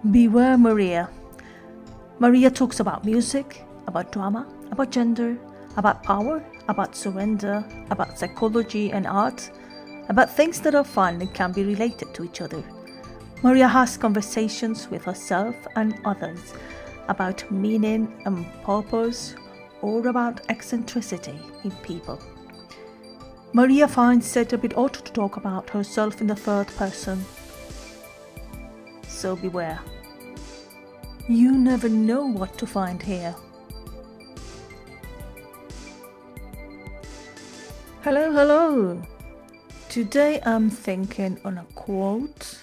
Beware Maria. Maria talks about music, about drama, about gender, about power, about surrender, about psychology and art, about things that are fun and can be related to each other. Maria has conversations with herself and others about meaning and purpose, or about eccentricity in people. Maria finds it a bit odd to talk about herself in the third person. So beware. You never know what to find here. Hello, hello. Today I'm thinking on a quote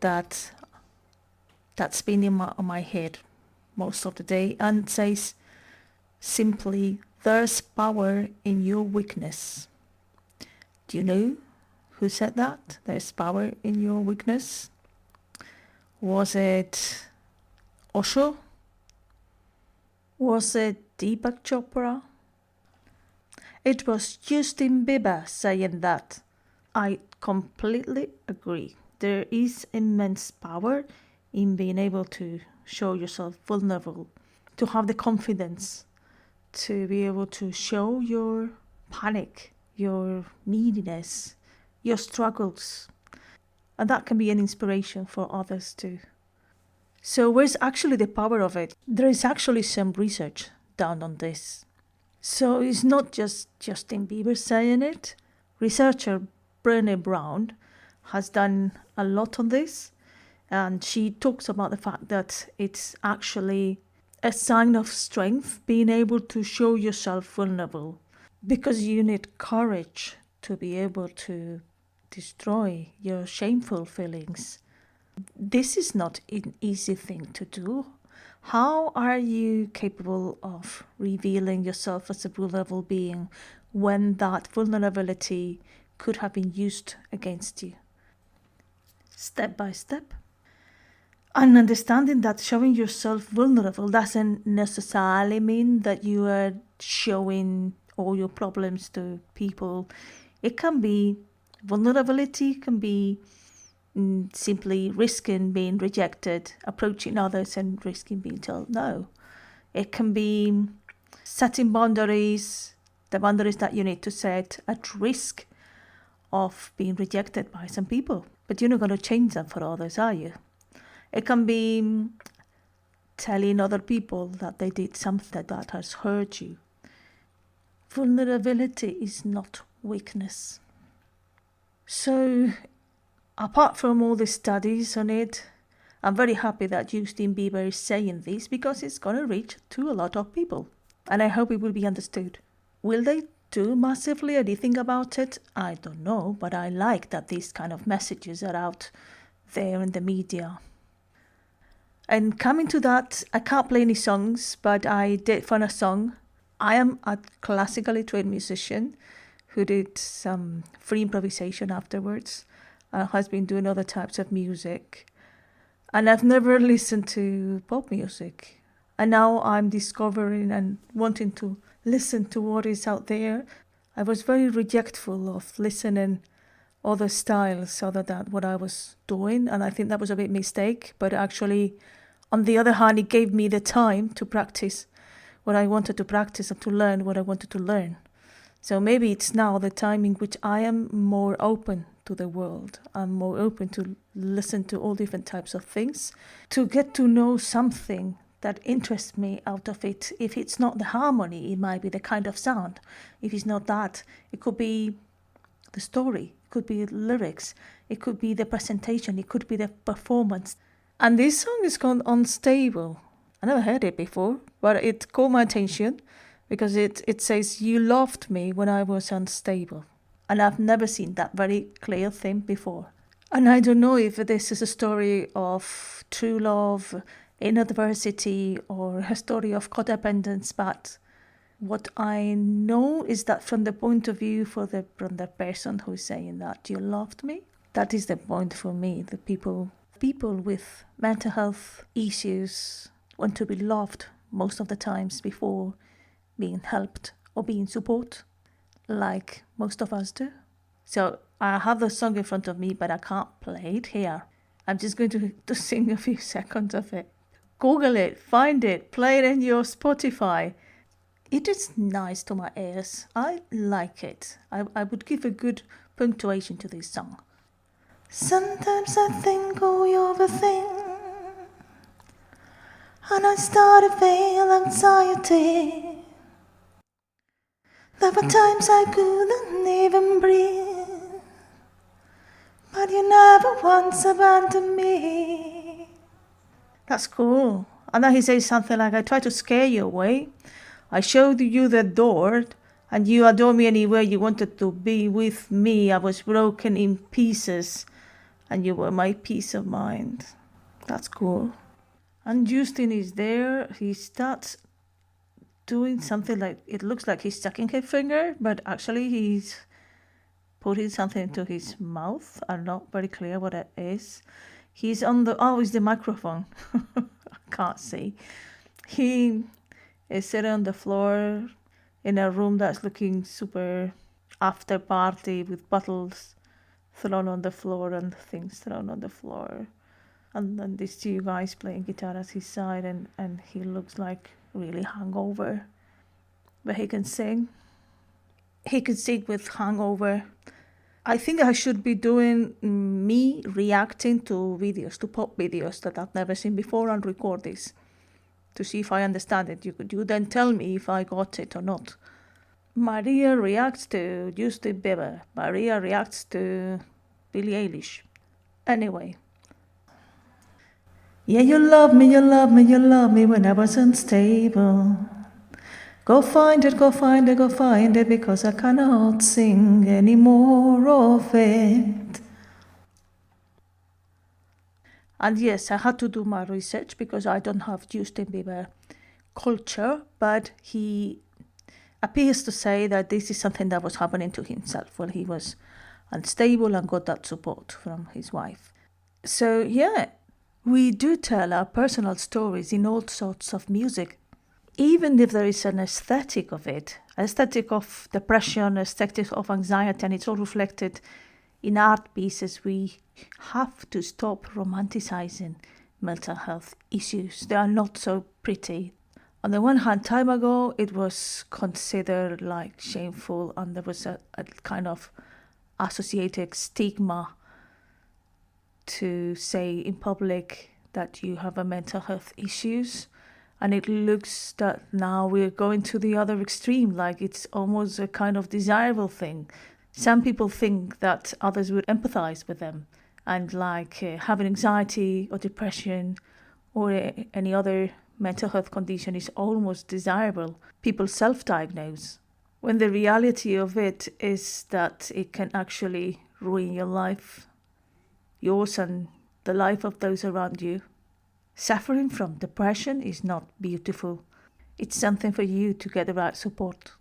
that's been in my head most of the day, and says simply, there's power in your weakness. Do you know who said that? There's power in your weakness. Was it Osho? Was it Deepak Chopra? It was Justin Bieber saying that. I completely agree. There is immense power in being able to show yourself vulnerable, to have the confidence to be able to show your panic, your neediness, your struggles. And that can be an inspiration for others too. So where's actually the power of it? There is actually some research done on this. So it's not just Justin Bieber saying it. Researcher Brené Brown has done a lot on this, and she talks about the fact that it's actually a sign of strength being able to show yourself vulnerable, because you need courage to be able to destroy your shameful feelings. This is not an easy thing to do. How are you capable of revealing yourself as a vulnerable being when that vulnerability could have been used against you? Step by step. And understanding that showing yourself vulnerable doesn't necessarily mean that you are showing all your problems to people. It can be vulnerability, can be simply risking being rejected, approaching others and risking being told no. It can be setting boundaries, the boundaries that you need to set at risk of being rejected by some people. But you're not going to change them for others, are you? It can be telling other people that they did something that has hurt you. Vulnerability is not weakness. So, apart from all the studies on it, I'm very happy that Justin Bieber is saying this, because it's going to reach to a lot of people. And I hope it will be understood. Will they do massively anything about it? I don't know, but I like that these kind of messages are out there in the media. And coming to that, I can't play any songs, but I did find a song. I am a classically trained musician who did some free improvisation afterwards, has been doing other types of music. And I've never listened to pop music. And now I'm discovering and wanting to listen to what is out there. I was very rejectful of listening other styles other than what I was doing, and I think that was a big mistake. But actually, on the other hand, it gave me the time to practice what I wanted to practice and to learn what I wanted to learn. So maybe it's now the time in which I am more open to the world. I'm more open to listen to all different types of things, to get to know something that interests me out of it. If it's not the harmony, it might be the kind of sound. If it's not that, it could be the story, it could be lyrics, it could be the presentation, it could be the performance. And this song is called Unstable. I never heard it before, but it caught my attention because it says, you loved me when I was unstable. And I've never seen that very clear thing before. And I don't know if this is a story of true love in adversity or a story of codependence, but what I know is that from the point of view from the person who's saying that, you loved me, that is the point for me. The people with mental health issues want to be loved most of the times before being helped or being supported, like most of us do. So I have the song in front of me, but I can't play it here. I'm just going to sing a few seconds of it. Google it, find it, play it in your Spotify. It is nice to my ears. I like it. I would give a good punctuation to this song. Sometimes I think we overthink, and I start to feel anxiety. There were times I couldn't even breathe, but you never once abandoned me. That's cool. And then he says something like, I tried to scare you away. I showed you the door, and you adored me anywhere you wanted to be with me. I was broken in pieces, and you were my peace of mind. That's cool. And Justin is there. He starts doing something like, it looks like he's sucking his finger, but actually he's putting something into his mouth. I'm not very clear what it is. He's on it's the microphone. I can't see. He is sitting on the floor in a room that's looking super after party with bottles thrown on the floor and things thrown on the floor. And then these two guys playing guitar at his side, and he looks like really hungover. But he can sing. He can sing with hangover. I think I should be doing me reacting to videos, to pop videos that I've never seen before, and record this to see if I understand it. You then tell me if I got it or not. Maria reacts to Justin Bieber. Maria reacts to Billie Eilish. Anyway. Yeah, you love me, you love me, you love me when I was unstable. Go find it, go find it, go find it, because I cannot sing any more of it. And yes, I had to do my research because I don't have Justin Bieber culture, but he appears to say that this is something that was happening to himself when he was unstable and got that support from his wife. So yeah, we do tell our personal stories in all sorts of music. Even if there is an aesthetic of it, aesthetic of depression, aesthetic of anxiety, and it's all reflected in art pieces, we have to stop romanticizing mental health issues. They are not so pretty. On the one hand, time ago, it was considered like shameful, and there was a kind of associated stigma to say in public that you have a mental health issues. And it looks that now we're going to the other extreme, like it's almost a kind of desirable thing. Some people think that others would empathize with them, and like having anxiety or depression or any other mental health condition is almost desirable. People self-diagnose, when the reality of it is that it can actually ruin your life, yours and the life of those around you. Suffering from depression is not beautiful. It's something for you to get the right support.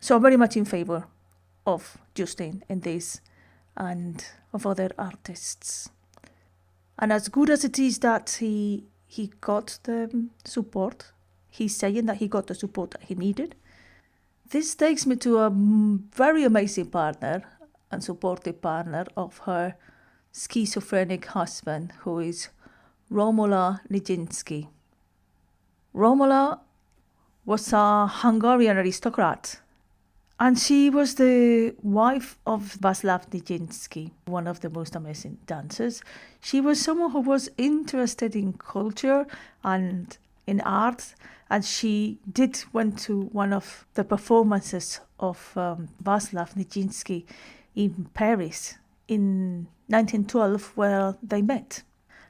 So I'm very much in favor of Justin in this and of other artists. And as good as it is that he got the support, he's saying that he got the support that he needed. This takes me to a very amazing partner and supportive partner of her schizophrenic husband, who is Romola Nijinsky. Romola was a Hungarian aristocrat, and she was the wife of Václav Nijinsky, one of the most amazing dancers. She was someone who was interested in culture and in art, and she went to one of the performances of Václav Nijinsky in Paris in 1912, where they met.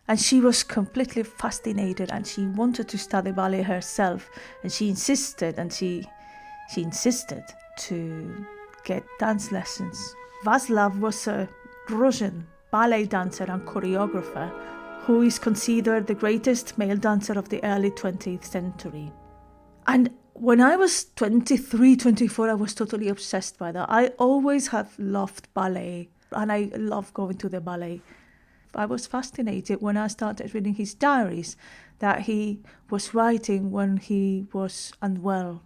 And she was completely fascinated, and she wanted to study ballet herself, and she insisted to get dance lessons. Václav was a Russian ballet dancer and choreographer who is considered the greatest male dancer of the early 20th century. And when I was 23, 24, I was totally obsessed by that. I always have loved ballet, and I love going to the ballet. I was fascinated when I started reading his diaries that he was writing when he was unwell.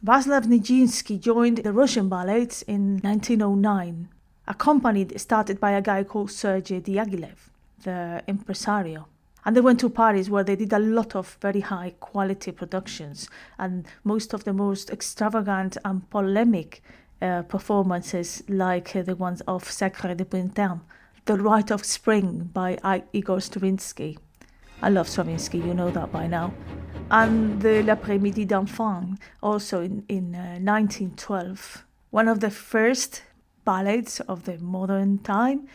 Václav Nijinsky joined the Russian ballets in 1909, a company started by a guy called Sergei Diaghilev. the impresario. And they went to Paris, where they did a lot of very high quality productions, and most of the most extravagant and polemic performances, like the ones of Sacre de Printemps, The Rite of Spring by Igor Stravinsky. I love Stravinsky, you know that by now. And the L'après-midi d'enfant, also in 1912. One of the first ballets of the modern time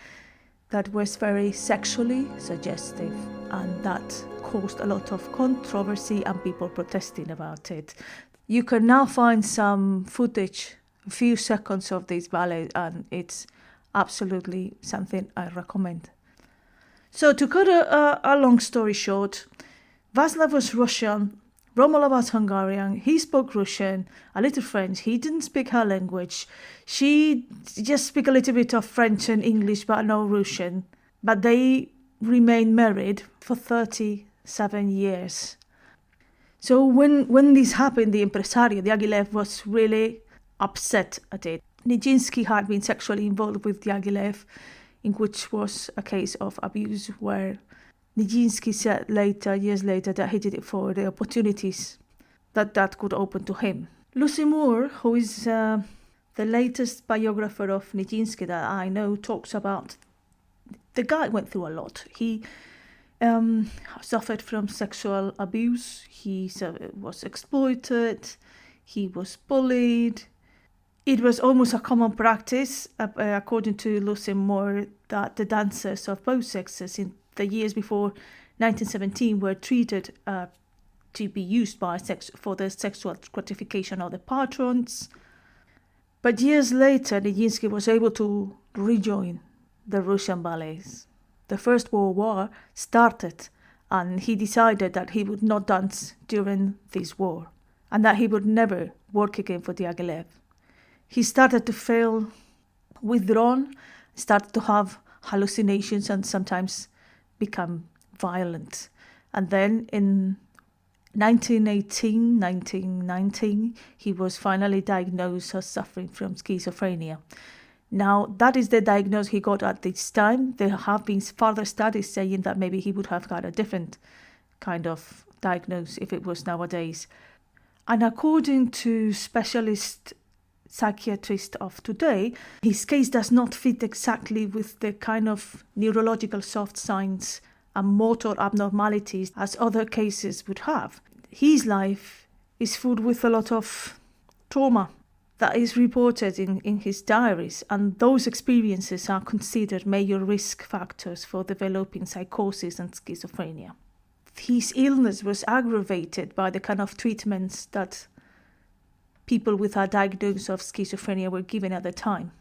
that was very sexually suggestive, and that caused a lot of controversy and people protesting about it. You can now find some footage, a few seconds of this ballet, and it's absolutely something I recommend. So to cut a long story short, Václav was Russian, Romola was Hungarian, he spoke Russian, a little French, he didn't speak her language, she just spoke a little bit of French and English but no Russian, but they remained married for 37 years. So when this happened, the impresario, Diaghilev, was really upset at it. Nijinsky had been sexually involved with Diaghilev, in which was a case of abuse, where Nijinsky said years later, that he did it for the opportunities that could open to him. Lucy Moore, who is the latest biographer of Nijinsky that I know, talks about the guy went through a lot. He suffered from sexual abuse, he was exploited, he was bullied. It was almost a common practice, according to Lucy Moore, that the dancers of both sexes in the years before 1917 were treated to be used for the sexual gratification of the patrons. But years later, Nijinsky was able to rejoin the Russian ballets. The First World War started, and he decided that he would not dance during this war, and that he would never work again for Diaghilev. He started to feel withdrawn, started to have hallucinations, and sometimes become violent. And then in 1919, he was finally diagnosed as suffering from schizophrenia. Now, that is the diagnosis he got at this time. There have been further studies saying that maybe he would have got a different kind of diagnosis if it was nowadays. And according to specialist psychiatrists of today, his case does not fit exactly with the kind of neurological soft signs and motor abnormalities as other cases would have. His life is filled with a lot of trauma that is reported in his diaries, and those experiences are considered major risk factors for developing psychosis and schizophrenia. His illness was aggravated by the kind of treatments that people with a diagnosis of schizophrenia were given at the time.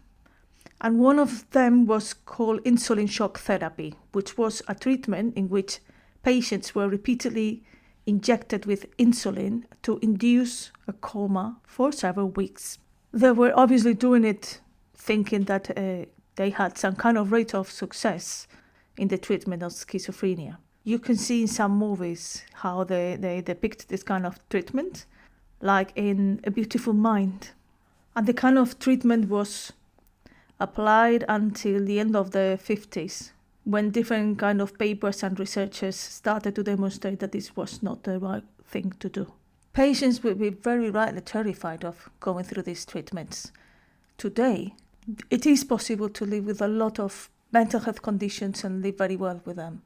And one of them was called insulin shock therapy, which was a treatment in which patients were repeatedly injected with insulin to induce a coma for several weeks. They were obviously doing it thinking that they had some kind of rate of success in the treatment of schizophrenia. You can see in some movies how they depict this kind of treatment, like in A Beautiful Mind. And the kind of treatment was applied until the end of the 50s, when different kind of papers and researchers started to demonstrate that this was not the right thing to do. Patients would be very rightly terrified of going through these treatments. Today, it is possible to live with a lot of mental health conditions and live very well with them.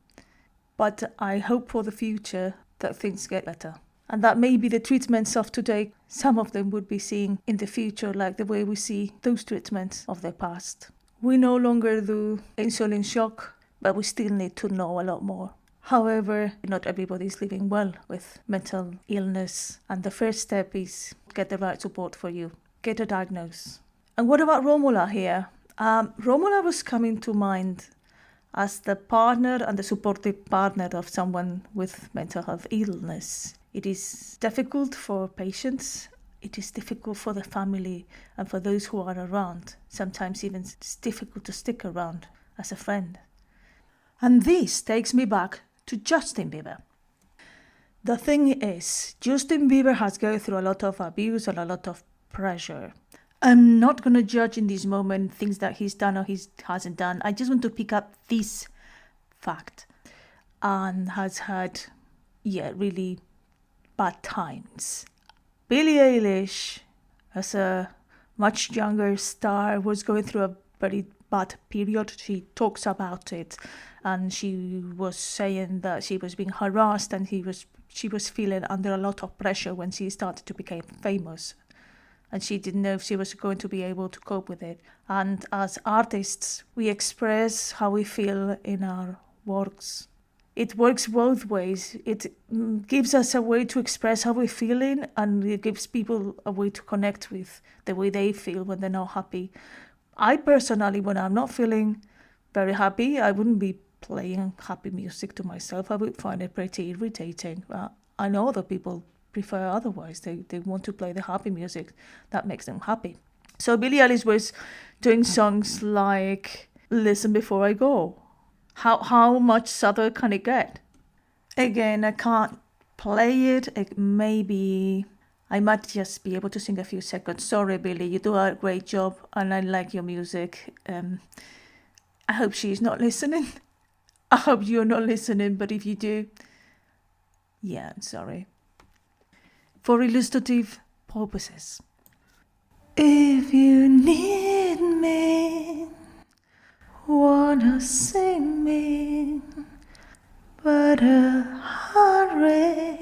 But I hope for the future that things get better. And that maybe the treatments of today, some of them would be seen in the future like the way we see those treatments of the past. We no longer do insulin shock, but we still need to know a lot more. However, not everybody is living well with mental illness, and the first step is get the right support for you. Get a diagnosis. And what about Romola here? Romola was coming to mind as the partner and the supportive partner of someone with mental health illness. It is difficult for patients, it is difficult for the family and for those who are around. Sometimes even it's difficult to stick around as a friend. And this takes me back to Justin Bieber. The thing is, Justin Bieber has gone through a lot of abuse and a lot of pressure. I'm not going to judge in this moment things that he's done or he hasn't done. I just want to pick up these fact, and has had, really bad times. Billie Eilish, as a much younger star, was going through a very bad period. She talks about it, and she was saying that she was being harassed and she was feeling under a lot of pressure when she started to become famous. And she didn't know if she was going to be able to cope with it. And as artists, we express how we feel in our works. It works both ways. It gives us a way to express how we're feeling, and it gives people a way to connect with the way they feel when they're not happy. I personally, when I'm not feeling very happy, I wouldn't be playing happy music to myself. I would find it pretty irritating. I know other people prefer otherwise. They want to play the happy music that makes them happy. So Billie Eilish was doing songs like Listen Before I Go. How much sadder can it get? Again, I can't play it. Maybe I might just be able to sing a few seconds. Sorry, Billie, you do a great job and I like your music. I hope she's not listening. I hope you're not listening, but if you do, I'm sorry. For illustrative purposes. If you need me, wanna sing me, but hurry,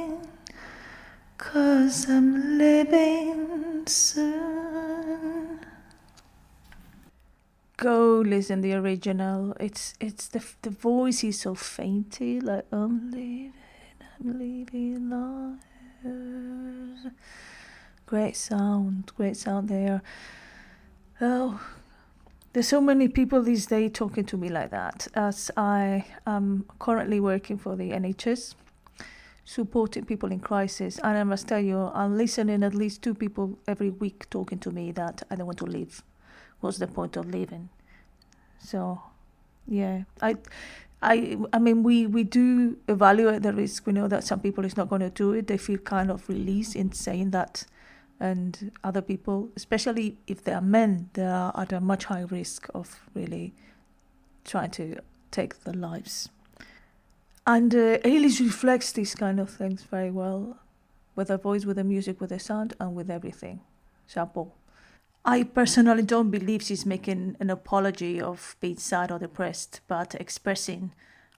'cause I'm leaving soon. Go listen the original. It's the voice is so fainty, like I'm leaving life. Great sound there. Oh, there's so many people these days talking to me like that, as I am currently working for the NHS, supporting people in crisis. And I must tell you, I'm listening at least 2 people every week talking to me that I don't want to leave. What's the point of leaving? So, I mean, we do evaluate the risk. We know that some people is not going to do it. They feel kind of released in saying that. And other people, especially if they are men, they are at a much higher risk of really trying to take their lives. And Eilish reflects these kind of things very well, with her voice, with her music, with her sound, and with everything. Chapeau. I personally don't believe she's making an apology of being sad or depressed, but expressing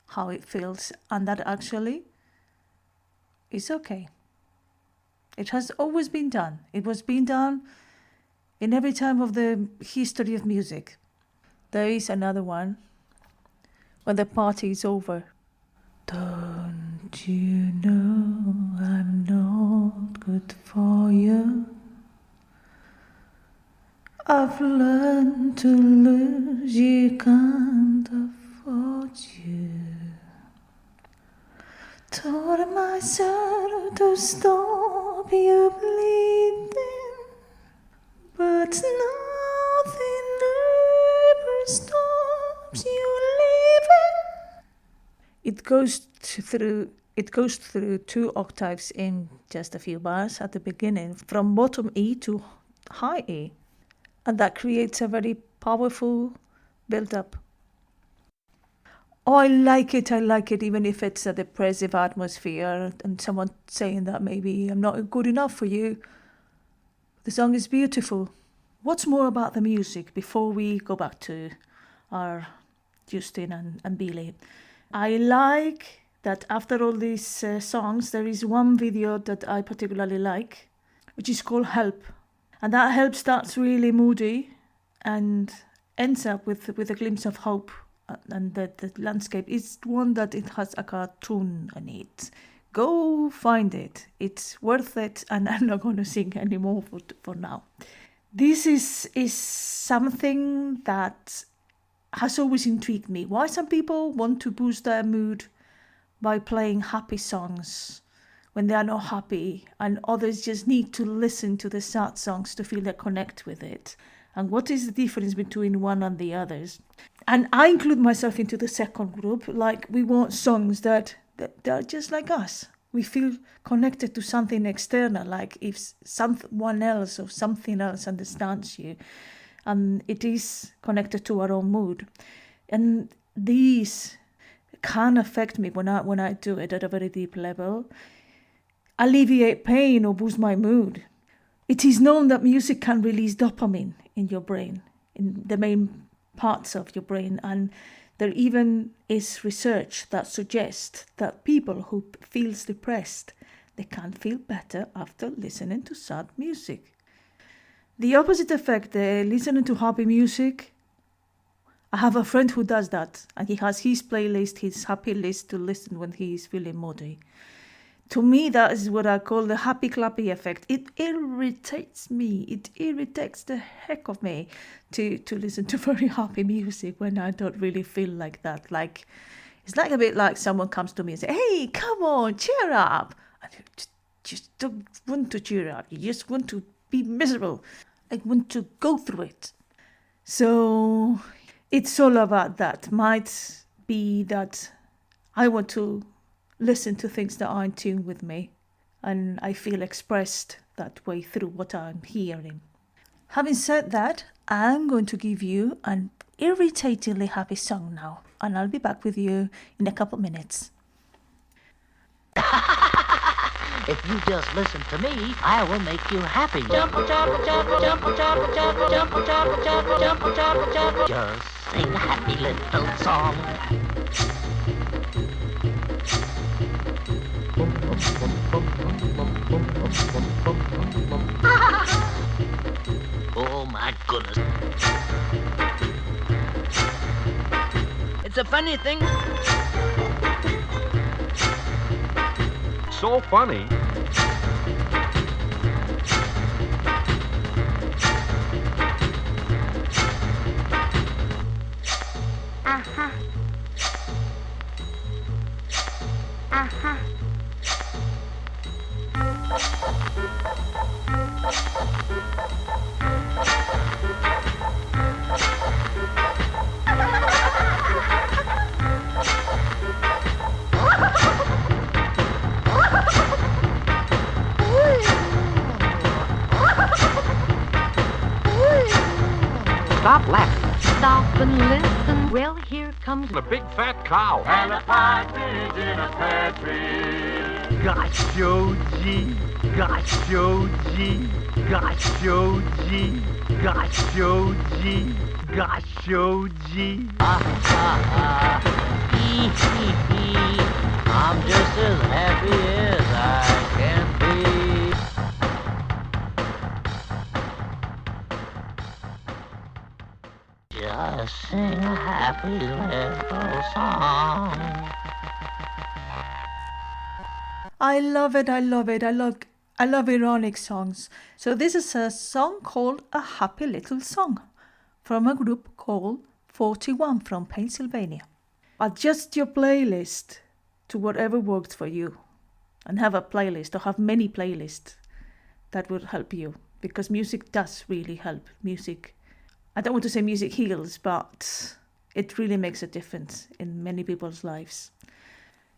how it feels, and that actually is okay. It has always been done. It was being done in every time of the history of music. There is another one when the party is over. Don't you know I'm not good for you? I've learned to lose, you can't afford you. Told myself to stop you bleeding, but nothing ever stops you leaving. It goes through 2 octaves in just a few bars at the beginning, from bottom E to high E, and that creates a very powerful build-up. Oh, I like it, even if it's a depressive atmosphere and someone saying that maybe I'm not good enough for you. The song is beautiful. What's more about the music before we go back to our Justin and Billie? I like that after all these songs, there is one video that I particularly like, which is called Help. And that Help starts really moody and ends up with a glimpse of hope. And the landscape is one that it has a cartoon in it. Go find it. It's worth it, and I'm not going to sing anymore for now. This is something that has always intrigued me. Why some people want to boost their mood by playing happy songs when they are not happy, and others just need to listen to the sad songs to feel they connect with it. And what is the difference between one and the others? And I include myself into the second group. Like, we want songs that are just like us. We feel connected to something external, like if someone else or something else understands you, and it is connected to our own mood. And these can affect me when I do it at a very deep level, alleviate pain or boost my mood. It is known that music can release dopamine in your brain, in the main parts of your brain, and there even is research that suggests that people who feels depressed, they can feel better after listening to sad music. The opposite effect, listening to happy music, I have a friend who does that, and he has his playlist, his happy list to listen when he is feeling moody. To me, that is what I call the happy clappy effect. It irritates me. It irritates the heck of me to listen to very happy music when I don't really feel like that. It's like a bit like someone comes to me and says, "Hey, come on, cheer up." And you just don't want to cheer up. You just want to be miserable. I want to go through it. So it's all about that. Might be that I want to listen to things that are in tune with me, and I feel expressed that way through what I'm hearing. Having said that, I'm going to give you an irritatingly happy song now, and I'll be back with you in a couple minutes. If you just listen to me, I will make you happy. Jump, jump, jump, jump, jump, jump, jump, jump, jump, jump, jump, jump. Just sing a happy little song. Oh my goodness. It's a funny thing. So funny. Uh-huh. Uh-huh. Stop laughing. Stop and listen. Well, here comes A big fat cow. And a partridge in a pear tree. Gosh, Joji. Gosh, Joji. Gosh, Joji. Gosh, Joji. Gosh, Joji. Hee, hee, hee. I'm just as happy as I can be. Just sing a happy little song. I love it, I love it. I love ironic songs. So this is a song called A Happy Little Song from a group called 41 from Pennsylvania. Adjust your playlist to whatever works for you, and have a playlist or have many playlists that will help you, because music does really help. Music, I don't want to say music heals, but it really makes a difference in many people's lives.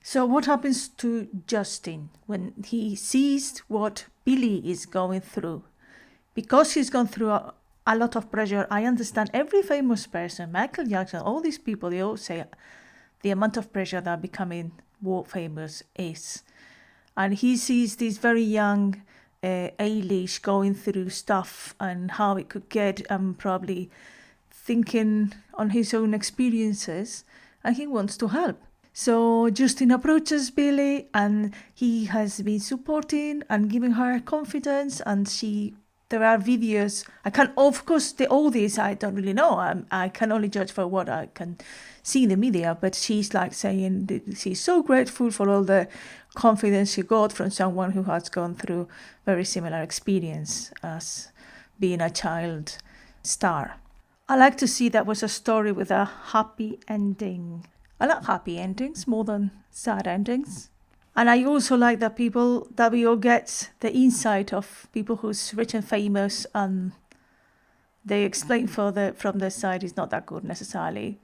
So what happens to Justin when he sees what Billie is going through? Because he's gone through a lot of pressure. I understand every famous person, Michael Jackson, all these people, they all say the amount of pressure that becoming world famous is. And he sees this very young Eilish going through stuff and how it could get, and probably thinking on his own experiences, and he wants to help. So Justin approaches Billie, and he has been supporting and giving her confidence, and there are videos. I can, of course, all this I don't really know. I can only judge for what I can see in the media, but she's like saying that she's so grateful for all the confidence she got from someone who has gone through very similar experience as being a child star. I like to see that was a story with a happy ending. I like happy endings more than sad endings. And I also like that we all get the insight of people who's rich and famous, and they explain from their side is not that good necessarily.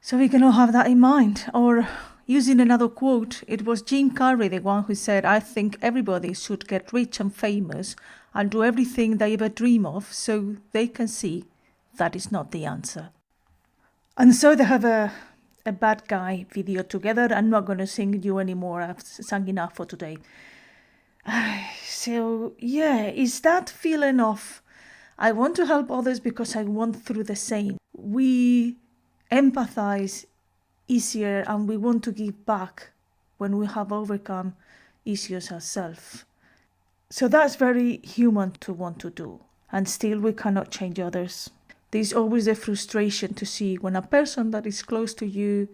So we can all have that in mind. Or using another quote, it was Jim Carrey, the one who said, "I think everybody should get rich and famous and do everything they ever dream of so they can see that is not the answer." And so they have a a bad guy video together. I'm not going to sing you anymore. I've sung enough for today. So, yeah, it's that feeling of I want to help others because I went through the same. We empathize easier and we want to give back when we have overcome issues ourselves. So that's very human to want to do. And still we cannot change others. There's always a frustration to see when a person that is close to you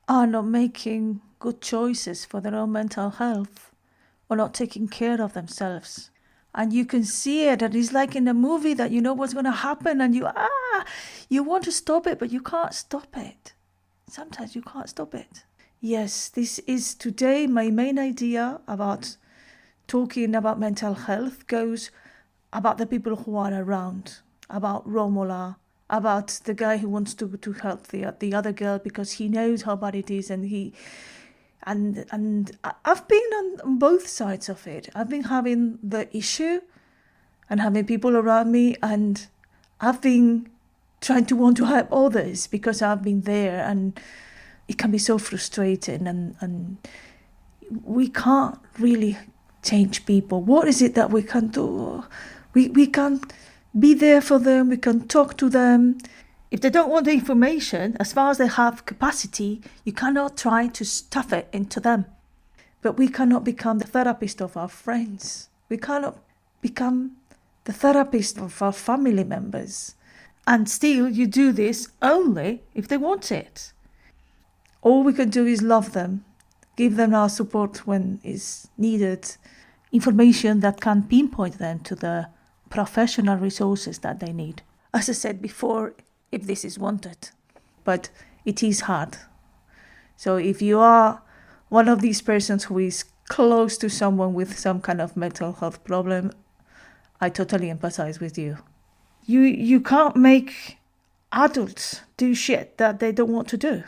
are not making good choices for their own mental health or not taking care of themselves. And you can see it, and it's like in a movie that you know what's going to happen, and you want to stop it, but you can't stop it. Sometimes you can't stop it. Yes, this is today my main idea about talking about mental health goes about the people who are around, about Romola, about the guy who wants to help the other girl because he knows how bad it is, and I've been on both sides of it. I've been having the issue and having people around me, and I've been trying to want to help others because I've been there, and it can be so frustrating, and we can't really change people. What is it that we can do? We can be there for them, we can talk to them. If they don't want the information, as far as they have capacity, you cannot try to stuff it into them. But we cannot become the therapist of our friends. We cannot become the therapist of our family members. And still, you do this only if they want it. All we can do is love them, give them our support when it's needed, information that can pinpoint them to the professional resources that they need. As I said before, if this is wanted, but it is hard. So if you are one of these persons who is close to someone with some kind of mental health problem, I totally empathize with you. You can't make adults do shit that they don't want to do.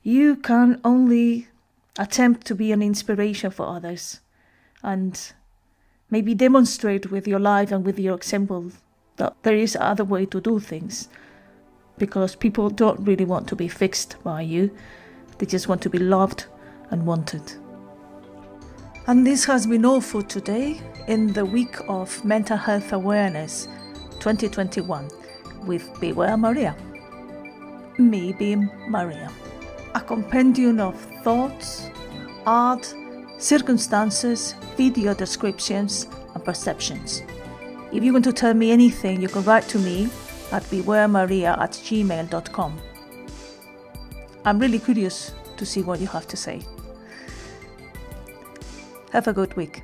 You can only attempt to be an inspiration for others and maybe demonstrate with your life and with your example that there is other way to do things. Because people don't really want to be fixed by you. They just want to be loved and wanted. And this has been all for today in the week of Mental Health Awareness 2021 with Biever Maria. Me being Maria. A compendium of thoughts, art, circumstances, video descriptions and perceptions. If you want to tell me anything, you can write to me at bievermaria@gmail.com. I'm really curious to see what you have to say. Have a good week.